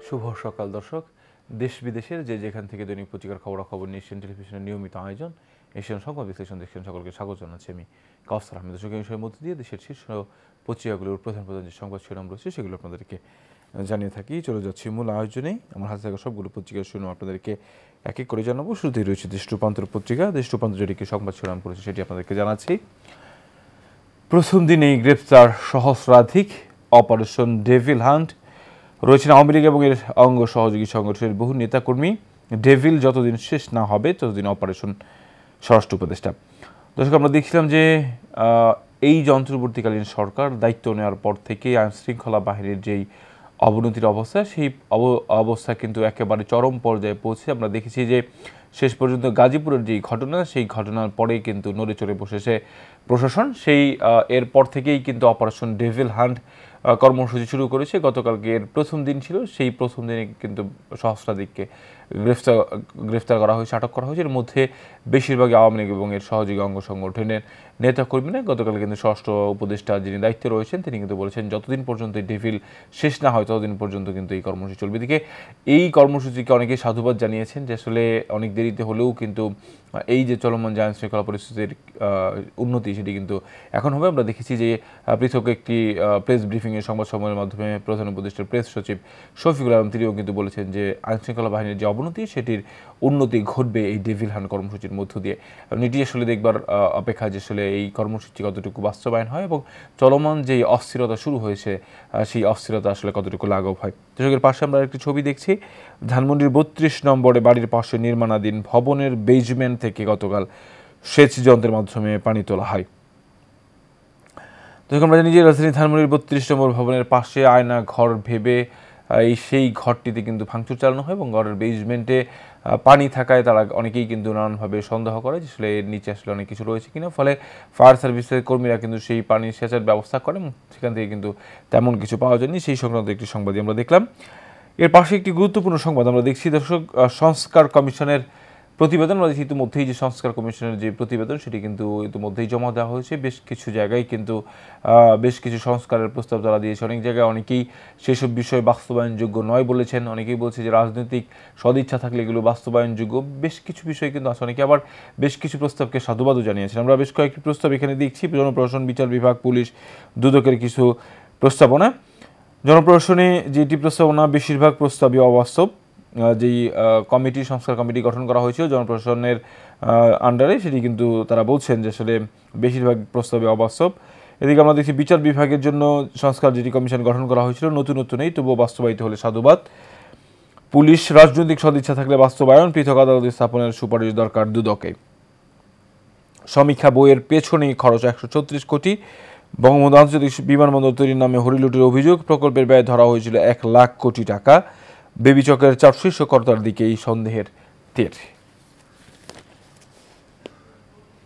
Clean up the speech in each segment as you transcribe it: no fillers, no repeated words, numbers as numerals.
শুভ সকাল দর্শক। দেশ বিদেশের যে যেখান থেকে দৈনিক পত্রিকার খবরাখবর নিয়ে এশিয়ান টেলিভিশনের নিয়মিত আয়োজন এশিয়ান সংবাদ বিশ্লেষণ দেখছেন সকলকে স্বাগত জানাচ্ছি আমি কাউসার আহমেদ। দর্শক, এই বিষয়ের মধ্যে দিয়ে দেশের শীর্ষ পত্রিকাগুলোর প্রধান প্রধান যে সংবাদ শিরোনাম রয়েছে সেগুলো আপনাদেরকে জানিয়ে থাকি। চলে যাচ্ছি মূল আয়োজনেই। আমার হাতে থাকা সবগুলো পত্রিকার শিরোনাম আপনাদেরকে এক এক করে জানাবো। শুরুতেই রয়েছে দেশ রূপান্তর পত্রিকা। দেশ রূপান্তর যেটিকে সংবাদ শিরোনাম করেছে সেটি আপনাদেরকে জানাচ্ছি। প্রথম দিনেই গ্রেফতার সহস্রাধিক, অপারেশন ডেভিল হান্ট। রয়েছেন আওয়ামী লীগ এবং এর অঙ্গ সহযোগী সংগঠনের বহু নেতাকর্মী। ডেভিল যতদিন শেষ না হবে ততদিন অপারেশন, স্বরাষ্ট্র উপদেষ্টা। দর্শক, আমরা দেখছিলাম যে এই যে অন্তর্বর্তীকালীন সরকার দায়িত্ব নেওয়ার পর থেকে আইন শৃঙ্খলা বাহিনীর যেই অবনতির অবস্থা, সেই অবস্থা কিন্তু একেবারে চরম পর্যায়ে পৌঁছে। আমরা দেখেছি যে শেষ পর্যন্ত গাজীপুরের যেই ঘটনা, সেই ঘটনার পরেই কিন্তু নড়ে চড়ে বসেছে প্রশাসন। সেই এরপর থেকেই কিন্তু অপারেশন ডেভিল হান্ট কর্মসূচি শুরু করেছে। গতকালকে এর প্রথম দিন ছিল। সেই প্রথম দিনে কিন্তু সহস্রাধিককে গ্রেফতার করা হয়েছে, আটক করা হয়েছে। এর মধ্যে বেশিরভাগই আওয়ামী লীগ এবং এর সহযোগী অঙ্গ সংগঠনের নেতাকর্মীরা। গতকাল কিন্তু স্বরাষ্ট্র উপদেষ্টা যিনি দায়িত্বে রয়েছেন তিনি কিন্তু বলেছেন যতদিন পর্যন্ত এই ডেভিল শেষ না হয় ততদিন পর্যন্ত কিন্তু এই কর্মসূচি চলবে। এদিকে এই কর্মসূচিকে অনেকে সাধুবাদ জানিয়েছেন যে আসলে অনেক দেরিতে হলেও কিন্তু এই যে চলমান যে আইন শৃঙ্খলা পরিস্থিতির উন্নতি সেটি কিন্তু এখন হবে। আমরা দেখেছি যে পৃথক একটি প্রেস ব্রিফিংয়ের সংবাদ সম্মেলনের মাধ্যমে প্রধান উপদেষ্টার প্রেস সচিব শফিকুল আলম তিনিও কিন্তু বলেছেন যে আইন শৃঙ্খলা বাহিনীর যে অবনতি সেটির উন্নতি ঘটবে এই ডেভিল হান্ট কর্মসূচির মধ্য দিয়ে। এটি আসলে দেখবার অপেক্ষা যে আসলে এই কর্মসূচি কতটুকু বাস্তবায়ন হয় এবং চলমান যে অস্থিরতা শুরু হয়েছে সেই অস্থিরতা আসলে কতটুকু লাঘব হয়। দর্শকের পাশে আমরা একটি ছবি দেখছি। ধানমন্ডির 32 নম্বরে বাড়ির পাশে নির্মাণাধীন ভবনের বেজমেন্ট থেকে গতকাল সেচ যন্ত্রের মাধ্যমে পানি তোলা হয়। তো আমরা জানি যে রাজধানী ধানমন্ডির 32 নম্বর ভবনের পাশে আয়না ঘর ভেবে সেই ঘরটিতে কিন্তু ভাঙচুর চালানো হয় এবং ঘরের বেজমেন্টে পানি থাকায় তারা অনেকেই কিন্তু নানানভাবে সন্দেহ করে যে আসলে এর নিচে আসলে অনেক কিছু রয়েছে কিনা। ফলে ফায়ার সার্ভিসের কর্মীরা কিন্তু সেই পানি সেচের ব্যবস্থা করেন, সেখান থেকে কিন্তু তেমন কিছু পাওয়া যায়নি। সেই সংক্রান্ত একটি সংবাদই আমরা দেখলাম। এর পাশে একটি গুরুত্বপূর্ণ সংবাদ আমরা দেখছি দর্শক। সংস্কার কমিশনের প্রতিবেদন, আমরা দেখছি ইতিমধ্যেই যে সংস্কার কমিশনের যে প্রতিবেদন সেটি কিন্তু ইতিমধ্যেই জমা দেওয়া হয়েছে। বেশ কিছু জায়গায় কিন্তু বেশ কিছু সংস্কারের প্রস্তাব তারা দিয়েছে। অনেক জায়গায় অনেকেই সেসব বিষয় বাস্তবায়নযোগ্য নয় বলেছেন, অনেকেই বলছে যে রাজনৈতিক সদিচ্ছা থাকলে এগুলো বাস্তবায়নযোগ্য। বেশ কিছু বিষয় কিন্তু আছে, অনেকে আবার বেশ কিছু প্রস্তাবকে সাধুবাদও জানিয়েছেন। আমরা বেশ কয়েকটি প্রস্তাব এখানে দেখছি। জনপ্রশাসন, বিচার বিভাগ, পুলিশ, দুদকের কিছু প্রস্তাবনা। জনপ্রশাসনে যেটি প্রস্তাবনা, বেশিরভাগ প্রস্তাবই অবাস্তব। যেই কমিটি, সংস্কার কমিটি গঠন করা হয়েছিল জনপ্রশাসনের আন্ডারে, সেটি কিন্তু তারা বলছেন যে আসলে বেশিরভাগ প্রস্তাবে অবাস্তব। এদিকে আমরা দেখছি বিচার বিভাগের জন্য সংস্কার যেটি কমিশন গঠন করা হয়েছিল নতুনত্ব নেই, তবুও বাস্তবায়িত হলে সাধুবাদ। পুলিশ, রাজনৈতিক সদিচ্ছা থাকলে বাস্তবায়ন, পৃথক আদালত স্থাপনের সুপারিশ দরকার দুদকে। সমীক্ষা বইয়ের পেছনেই খরচ 134 কোটি। বঙ্গবন্ধু আন্তর্জাতিক বিমানবন্দর তৈরির নামে হরিলুটের অভিযোগ, প্রকল্পের ব্যয় ধরা হয়েছিল 1 লাখ কোটি টাকা। বেবিচকের 4 শীর্ষ কর্তার দিকেই সন্দেহের তীর।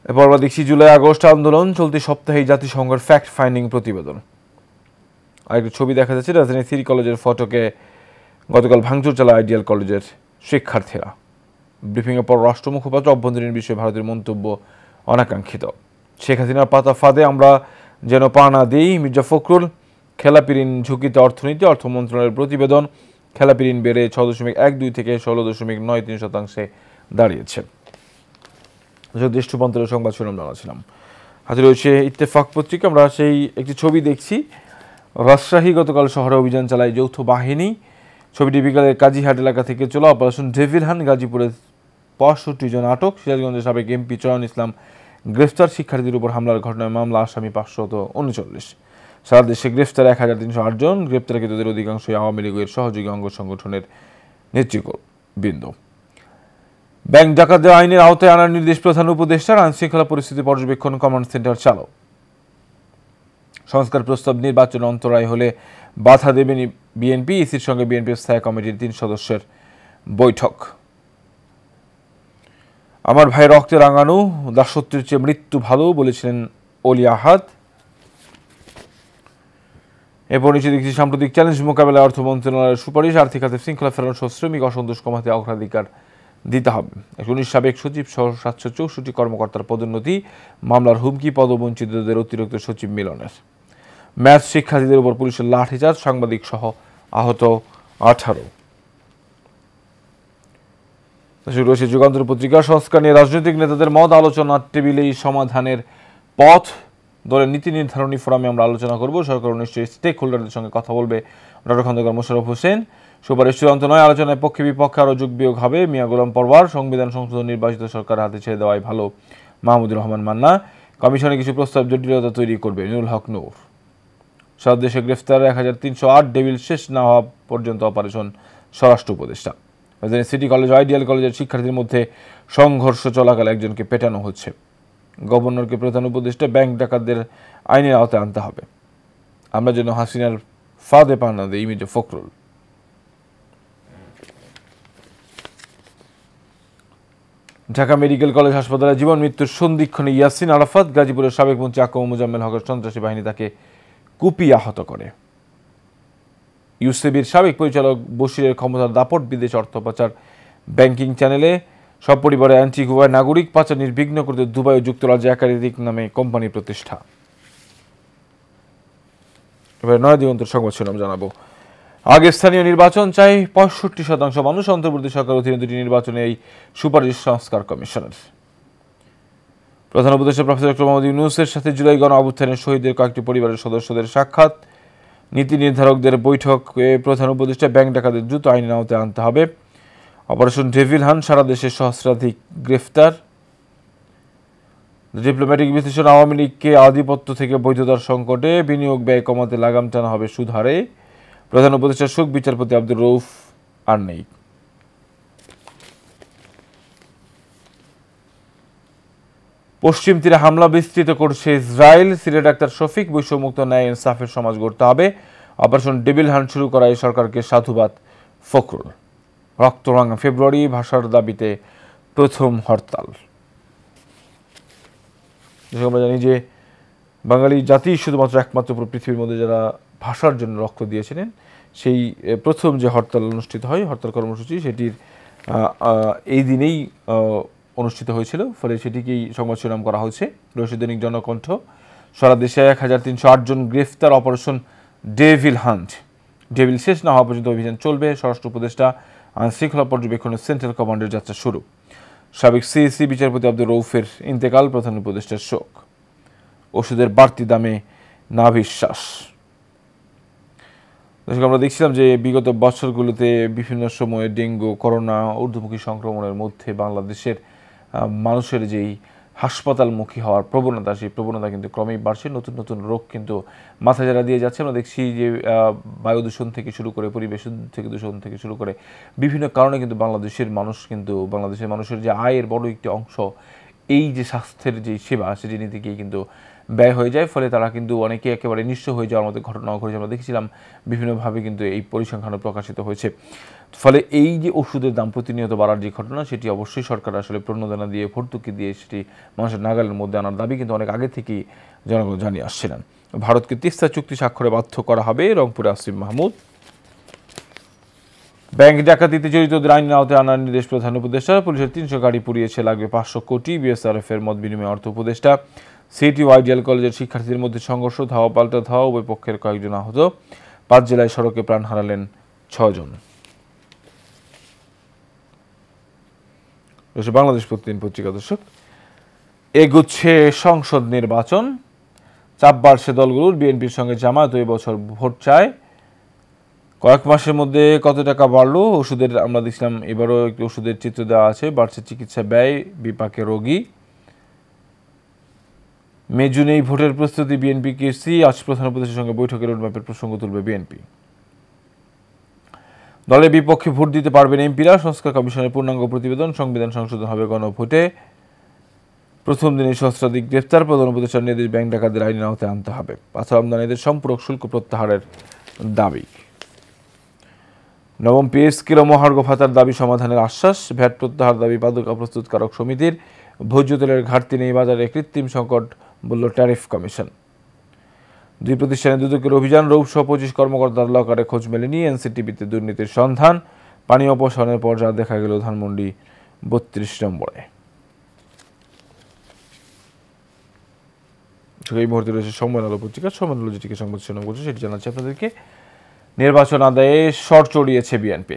এরপর আমরা দেখছি জুলাই আগস্ট আন্দোলন, চলতি সপ্তাহেই জাতিসংঘের ফ্যাক্ট ফাইন্ডিং প্রতিবেদন। আরেকটি ছবি দেখা যাচ্ছে রাজধানী সিটি কলেজের ফটকে গতকাল ভাঙচুর চালায় আইডিয়াল কলেজের শিক্ষার্থীরা। ব্রিফিংয়ের পর রাষ্ট্র মুখপাত্র, অভ্যন্তরীণ বিষয়ে ভারতের মন্তব্য অনাকাঙ্ক্ষিত। শেখ হাসিনার পাতা ফাঁদে আমরা যেন পা না দিই, মির্জা ফখরুল। খেলাপি ঋণ ঝুঁকিতে অর্থনীতি, অর্থ মন্ত্রণালয়ের প্রতিবেদন। খেলাপি ঋণ বেড়ে 6.12 থেকে 16.93% দাঁড়িয়েছে। দেশ রূপান্তরের সংবাদ শিরোনাম জানাচ্ছিলাম। হাতে রয়েছে ইত্তেফাক পত্রিকা। আমরা সেই একটি ছবি দেখছি। রাজশাহী গতকাল শহরে অভিযান চালায় যৌথ বাহিনী। ছবিটি বিকালের কাজীহাট এলাকা থেকে চলা। অপারেশন ডেভিল হান্ট, গাজীপুরে 65 জন আটক। সিরাজগঞ্জের সাবেক এমপি চয়ন ইসলাম গ্রেফতার। শিক্ষার্থীদের উপর হামলার ঘটনায় মামলা, আসামি 539। সারা দেশে গ্রেফতার 1308 জন। গ্রেফতারকৃতদের অধিকাংশই আওয়ামী লীগের সহযোগী অঙ্গ সংগঠনের নেতৃবৃন্দ। ব্যাংক ডাকাতি আইনের আওতায় আনার নির্দেশ প্রধান উপদেষ্টার। আইন শৃঙ্খলা পরিস্থিতি পর্যবেক্ষণ কমান্ড সেন্টার চালু। সংস্কার প্রস্তাব নির্বাচন অন্তরায় হলে বাধা দেবে বিএনপি। ইসির সঙ্গে বিএনপির স্থায়ী কমিটির 3 সদস্যের বৈঠক। আমার ভাই রক্তে রাঙানো, দাসত্বের চেয়ে মৃত্যু ভালো বলেছিলেন অলি আহাদ। এরপর নিচে দেখছি সাম্প্রতিক চ্যালেঞ্জ মোকাবেলায় অর্থ মন্ত্রণালয়ের সুপারিশ। আর্থিক খাতে শৃঙ্খলা ফেরানো সহ শ্রমিক অসন্তোষ কমাতে অগ্রাধিকার দিতে হবে। 19 সাবেক সচিব সহ 764 কর্মকর্তার পদোন্নতি। মামলার হুমকি পদবঞ্চিতদের অতিরিক্ত সচিব মিলনের। ম্যাথ শিক্ষার্থীদের উপর পুলিশের লাঠিচার্জ, সাংবাদিক সহ আহত 18। শুরু হয়েছে যুগান্তর পত্রিকা। সংস্কার নিয়ে রাজনৈতিক নেতাদের মত আলোচনার টেবিলেই সমাধানের পথ। দলের নীতি নির্ধারণী ফোরামে আমরা আলোচনা করব। সরকার নিশ্চয়ই স্টেক হোল্ডারদের সঙ্গে কথা বলবে ডক্টর খন্দকার মোশাররফ হোসেন। সুপারিশ চূড়ান্ত নয়, আলোচনায় পক্ষে বিপক্ষে আরও যোগ বিয়োগ হবে। মিয়া গোলাম পরওয়ার, সংবিধান সংশোধন নির্বাচিত সরকারের হাতে ছেড়ে দেওয়াই ভালো, মাহমুদুর রহমান মান্না। কমিশনে কিছু প্রস্তাব জটিলতা তৈরি করবে, নুরুল হক নূর। সারা দেশে গ্রেফতার 1308, ডেভিল শেষ না হওয়া পর্যন্ত অপারেশন স্বরাষ্ট্র উপদেষ্টা। রাজধানী সিটি কলেজ আইডিয়াল কলেজের শিক্ষার্থীদের মধ্যে সংঘর্ষ চলাকালে একজনকে পেটানো হচ্ছে। গভর্নরকে প্রধান উপদেষ্টা ব্যাংক ডাকাতদের আইনের আওতায় আনতে হবে। আমরা যেন হাসিনার ফাঁদে পা না দেই, ইমেজে ফখরুল। ঢাকা মেডিকেল কলেজ হাসপাতালে জীবন মৃত্যুর সন্ধিক্ষণে ইয়াসিন আরাফাত। গাজীপুরের সাবেক মন্ত্রী আকম মোজাম্মেল হকের সন্ত্রাসী বাহিনী তাকে কুপিয়ে আহত করে। ইউসিবির সাবেক পরিচালক বশিরের ক্ষমতার দাপট, বিদেশ অর্থ পাচার, ব্যাংকিং চ্যানেলে সব পরিবারে অ্যান্টিগুয়ায় নাগরিক পাচার নির্বিঘ্ন করতে দুবাই ও যুক্তরাজ্যে একাধিক নামে কোম্পানি প্রতিষ্ঠা। এবার নয়া দিগন্তের সংবাদ শিরোনাম জানাবো। আগে স্থানীয় নির্বাচন চাই 65% মানুষ। অন্তর্বর্তী সরকার অধীনে দুটি নির্বাচনে এই সুপারিশ সংস্কার কমিশনের। প্রধান উপদেষ্টা প্রফেসর ডক্টর মোহাম্মদ ইউনূসের সাথে জুলাই গণ অভ্যুত্থানের শহীদের কয়েকটি পরিবারের সদস্যদের সাক্ষাৎ। নীতি নির্ধারকদের বৈঠকে প্রধান উপদেষ্টা ব্যাংক ডাকাতদের দ্রুত আইনের আওতায় আনতে হবে। অপারেশন ডেভিল হান্ট, সারা দেশে সহস্রাধিক গ্রেফতার। ডিপ্লোম্যাটিক বিশ্লেষণ, আওয়ামী লীগকে আধিপত্য থেকে বৈধতার সংকটে, বিনিয়োগ ব্যয় কমাতে লাগাম টানা হবে সুদ হারে। প্রধান উপদেষ্টা শোক, বিচারপতি আব্দুর রউফ আর নেই। পশ্চিম তীরে হামলা বিস্তৃত করছে ইসরায়েল। সিরিয়া ডাক্তার শফিক, বৈষম্যমুক্ত ন্যায় ইনসাফের সমাজ গড়তে হবে। অপারেশন ডেভিল হান্ট শুরু করায় সরকারকে সাধুবাদ ফখরুল। রক্তরাঙা ফেব্রুয়ারি, ভাষার দাবিতে প্রথম হরতাল। আমরা জানি যে বাঙালি জাতি শুধুমাত্র একমাত্র পৃথিবীর মধ্যে যারা ভাষার জন্য রক্ত দিয়েছিলেন, সেই প্রথম যে হরতাল অনুষ্ঠিত হয়, হরতাল কর্মসূচি, সেটির এই দিনেই অনুষ্ঠিত হয়েছিল। ফলে সেটিকেই সংবাদ শিরোনাম করা হয়েছে। রয়েছে দৈনিক জনকণ্ঠ। সারা দেশে 1308 জন গ্রেফতার, অপারেশন ডেভিল হান্ট। ডেভিল শেষ না হওয়া পর্যন্ত অভিযান চলবে। স্বরাষ্ট্র উপদেষ্টা আইন শৃঙ্খলা পর্যবেক্ষণের সেন্ট্রাল কমান্ডের যাত্রা শুরু। সাবেক সিএসি বিচারপতি আব্দুর রউফের ইন্তেকাল, প্রধান উপদেষ্টার শোক। ওষুধের বাড়তি দামে নাভিশ্বাস। দর্শক, আমরা দেখছিলাম যে বিগত বছরগুলোতে বিভিন্ন সময়ে ডেঙ্গু, করোনা, ঊর্ধ্বমুখী সংক্রমণের মধ্যে বাংলাদেশের মানুষের যেই হাসপাতালমুখী হওয়ার প্রবণতা, সেই প্রবণতা কিন্তু ক্রমেই বাড়ছে। নতুন নতুন রোগ কিন্তু মাথা যারা দিয়ে যাচ্ছে। আমরা দেখছি যে বায়ু দূষণ থেকে শুরু করে, পরিবেশ থেকে দূষণ থেকে শুরু করে বিভিন্ন কারণে কিন্তু বাংলাদেশের মানুষের যে আয়ের বড় একটি অংশ এই যে স্বাস্থ্যের যে সেবা, সেটি নিতে গিয়ে কিন্তু ব্যয় হয়ে যায়। ফলে তারা কিন্তু অনেকে একেবারে নিঃস্ব হয়ে যাওয়ার মতো ঘটনাও ঘটেছে। আমরা দেখেছিলাম বিভিন্নভাবে কিন্তু এই পরিসংখ্যানও প্রকাশিত হয়েছে। ফলে এই যে ওষুধের দাম প্রতিনিয়ত বাড়ার যে ঘটনা, সেটি অবশ্যই সরকার আসলে প্রণোদনা দিয়ে, ভর্তুকি দিয়ে সেটি মানুষের নাগালের মধ্যে আনার দাবি কিন্তু অনেক আগে থেকেই জনগণ জানিয়ে আসছিলেন। ভারতকে তিস্তা চুক্তি স্বাক্ষরে বাধ্য করা হবে, রংপুরে আসিফ মাহমুদ। ব্যাংক ডাকাতিতে জড়িতদের আইনের আওতায় আনার নির্দেশ প্রধান উপদেষ্টা। পুলিশের 300 গাড়ি পুড়িয়েছে, লাগবে 500 কোটি। বিএসআরএফ এর মত বিনিময়ে অর্থ উপদেষ্টা। সিটি আইডিয়াল কলেজের শিক্ষার্থীদের মধ্যে সংঘর্ষ, ধাওয়া পাল্টা ধাওয়া, উভয় পক্ষের কয়েকজন আহত। 5 জেলায় সড়কে প্রাণ হারালেন 6 জন। বাংলাদেশ প্রতিদিন পত্রিকা। দর্শক, এগুচ্ছে সংসদ নির্বাচন, চাপ বাড়ছে দলগুলোর। বিএনপির সঙ্গে জামায়াত এই বছর ভোট চায়। কয়েক মাসের মধ্যে কত টাকা বাড়লো ওষুধের, আমরা দেখছিলাম এবারও একটি ওষুধের চিত্র দেওয়া আছে। বাড়ছে চিকিৎসা ব্যয়, বিপাকে রোগী। মে জুনে এই ভোটের প্রস্তুতি বিএনপি কেসি। আজ প্রধান উপদেষ্টার সঙ্গে বৈঠকের রোডম্যাপের প্রসঙ্গ তুলবে বিএনপি। দলের বিপক্ষে ভোট দিতে পারবেন এমপিরা। সংস্কার কমিশনের পূর্ণাঙ্গ প্রতিবেদন, সংবিধান সংশোধন হবে গণভোটে। প্রথম দিনে সহস্রাধিক গ্রেফতার, প্রধান উপদেষ্টার নির্দেশ ব্যাংক ডাকাতদের আইনের আওতায় আনতে হবে। পাথর আমদানিদের সম্পূরক শুল্ক প্রত্যাহারের দাবি। নবম পে স্কেল ও মহার্ঘ ভাতার দাবি সমাধানের আশ্বাস। ভ্যাট প্রত্যাহার দাবি পাদুকা প্রস্তুতকারক সমিতির। ভোজ্য তেলের ঘাটতি নেই বাজারে, কৃত্রিম সংকট বলল ট্যারিফ কমিশন। 2 প্রতিষ্ঠানে দুদকের অভিযান, রৌফ সহ 25 কর্মকর্তার লকারে খোঁজ মেলেনি। এনসিটিভিতে দুর্নীতির সন্ধান। পানি অপসারণের পর যা দেখা গেল ধানমন্ডি 32 নম্বরে। এই মুহূর্তে রয়েছে সময় আলো পত্রিকা। সময় আলো যেটিকে সংবাদ শিরোনাম করছে সেটি জানাচ্ছে আপনাদেরকে। নির্বাচন আদায়ে শর চড়িয়েছে বিএনপি।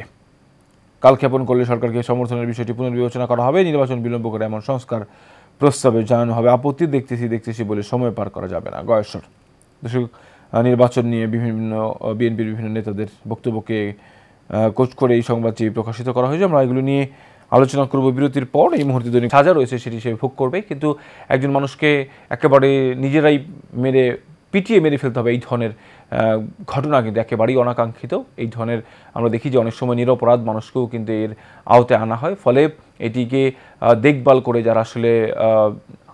কালক্ষেপণ করলে সরকারকে সমর্থনের বিষয়টি পুনর্বিবেচনা করা হবে, নির্বাচন বিলম্ব করে এমন সংস্কার প্রস্তাবে জানানো হবে। আপত্তি দেখতেছি বলে সময় পার করা যাবে না। গয়েশ্বর। দর্শক, নির্বাচন নিয়ে বিএনপির বিভিন্ন নেতাদের বক্তব্যকে কোচ করে এই সংবাদটি প্রকাশিত করা হয়েছে। আমরা এগুলো নিয়ে আলোচনা করব বিরতির পর। এই মুহূর্তে দৈনিক সাজা রয়েছে, সেটি সে ভোগ করবে, কিন্তু একজন মানুষকে একেবারে নিজেরাই পিটিয়ে মেরে ফেলতে হবে এই ধরনের ঘটনা কিন্তু একেবারেই অনাকাঙ্ক্ষিত। এই ধরনের আমরা দেখি যে অনেক সময় নিরপরাধ মানুষকেও কিন্তু এর আওতায় আনা হয়। ফলে এটিকে দেখভাল করে যারা আসলে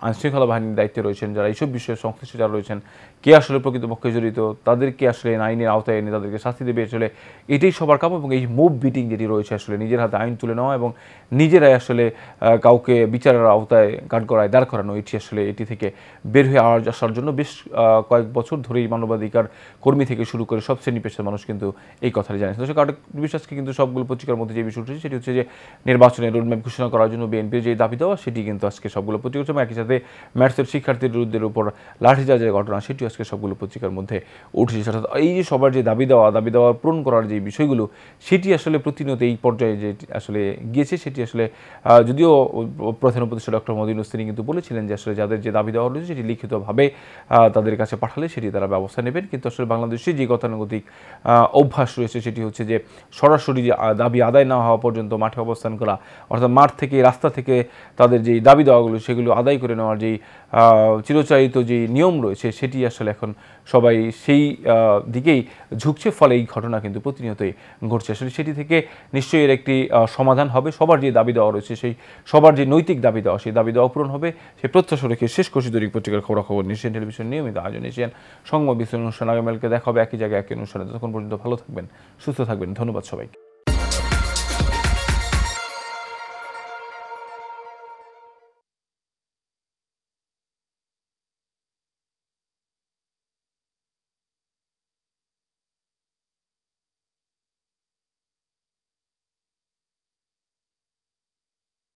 আইনশৃঙ্খলা বাহিনীর দায়িত্বে রয়েছেন, যারা এইসব বিষয়ে সংশ্লিষ্ট যারা রয়েছেন, কে আসলে প্রকৃতপক্ষে জড়িত, তাদেরকে আসলে আইনের আওতায় এনে তাদেরকে শাস্তি দেবে, আসলে এটাই সবার কাম। এবং এই মুভ বিটিং যেটি রয়েছে, আসলে নিজের হাতে আইন তুলে নেওয়া এবং নিজেরাই আসলে কাউকে বিচারের আওতায় কাঠগড়ায় দাঁড় করানো, এটি থেকে বের হয়ে আসার জন্য বেশ কয়েক বছর ধরেই মানবাধিকার কর্মী থেকে শুরু করে সব শ্রেণী পেশার মানুষ কিন্তু এই কথাটি জানিয়েছে। দর্শক, আরেক বিশ্বাসকে কিন্তু সবগুলো পত্রিকার মধ্যে যে বিষয় উঠেছে সেটি হচ্ছে যে নির্বাচনের রোডম্যাপ ঘোষণা করার জন্য বিএনপির যে দাবি দেওয়া, সেটি কিন্তু আজকে সবগুলো পত্রিকা উঠছে। একই সাথে ম্যাথসের শিক্ষার্থীদের উপর লাঠিচার্জের ঘটনা, সেটিও আজকে সবগুলো পত্রিকার মধ্যে উঠেছে। অর্থাৎ এই যে সবার যে দাবি দেওয়া পূরণ করার যে বিষয়গুলো, সেটি আসলে প্রতিনিয়ত এই পর্যায়ে যে আসলে গিয়েছে, সেটি আসলে যদিও প্রধান উপদেষ্টা ডক্টর মোহাম্মদ ইউনূস তিনি কিন্তু বলেছিলেন যে আসলে যাদের যে দাবি দেওয়া রয়েছে সেটি লিখিতভাবে তাদের কাছে পাঠালে সেটি তারা ব্যবস্থা নেবেন। কিন্তু আসলে বাংলাদেশে যে গতানুগতিক অভ্যাস রয়েছে সেটি হচ্ছে যে সরাসরি যে দাবি আদায় না হওয়া পর্যন্ত মাঠে অবস্থান করা, অর্থাৎ মাঠ থেকে রাস্তা থেকে তাদের যেই দাবি দেওয়াগুলো সেগুলো আদায় করে নেওয়ার যেই চিরচারিত যে নিয়ম রয়েছে, সেটি আসলে এখন সবাই সেই দিকেই ঝুঁকছে। ফলে এই ঘটনা কিন্তু প্রতিনিয়তই ঘটছে। আসলে সেটি থেকে নিশ্চয়ই এর একটি সমাধান হবে। সবার যে দাবি দেওয়া রয়েছে, সেই সবার যে নৈতিক দাবি দেওয়া, সেই দাবি দেওয়া পূরণ হবে, সেই প্রত্যাশা রেখে শেষ করছি দৈনিক পত্রিকার খবরাখবর এশিয়ান টেলিভিশন নিয়মিত আয়োজন এশিয়ান সংবাদ বিশ্লেষণ অনুষ্ঠান। আগামীকালকে দেখা হবে একই জায়গায় একই অনুষ্ঠানে। ততক্ষণ পর্যন্ত ভালো থাকবেন, সুস্থ থাকবেন। ধন্যবাদ সবাইকে।